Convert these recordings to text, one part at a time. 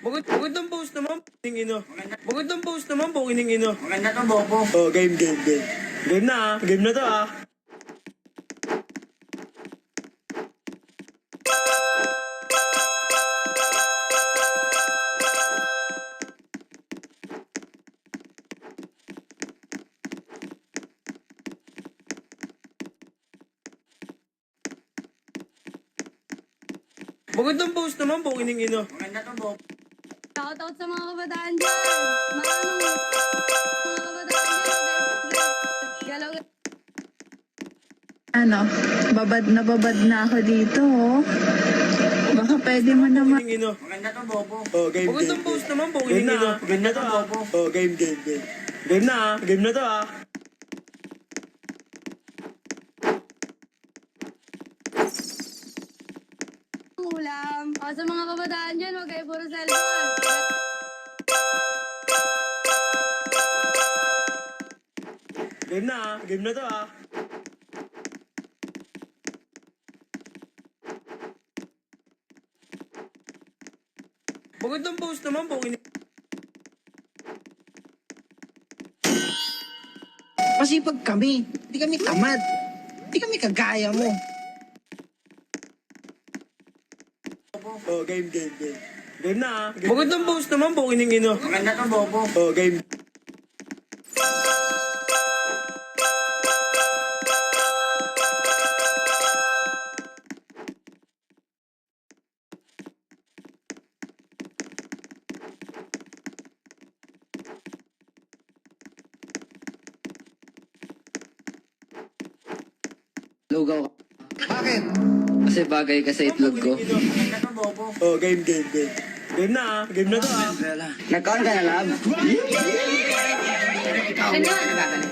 Bukod ng post naman, bukining ino. Bukod ng post naman, bukining ino. Maganda to, bobo. Oh, game. Game na ah. Game na to ah. Bukod ng post naman, bukining ino. Maganda to, bobo. Shoutout sa mga kabataan dyan. Mga kabataan dyan. Galaw. Ano, babad na ako dito, oh. Baka pwede mo naman. Bukining ino. Maganda to, bobo. Oh, game. Bukod ng post naman, bukining ino. Game na to ah. Oh, game. Game na ah. Game na to ah. Ulam. O, sa mga kabataan dyan, huwag kayo puro cellphone. Game na ah. Game na to ah. Bukod ng post naman, bukining. Masipag kami. Hindi kami tamad. Hindi kami kagaya mo. Oh, game. Game na ah. Bukod ng post naman, bukining ino. Maganda to, bobo. Oh, game. Lugaw ka. Bakit? Kasi bagay ka sa itlog ko. Maganda to, bobo. Oh, game. Game na ah. Game na to ah. Nag-on ka na, lab? Ganyan.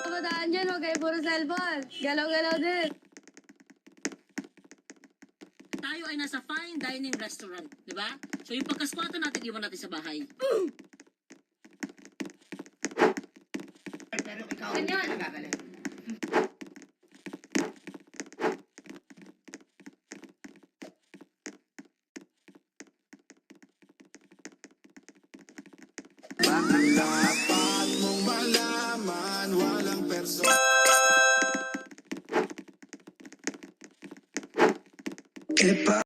Kabataan dyan, huwag kayo puro cellphone. Galaw-galaw din. Tayo ay nasa fine dining restaurant, di ba? So yung pagkaskwatan natin, iwan natin sa bahay. Pero ikaw, Ganyan. nagagalit. Dapat mong malaman, walang person.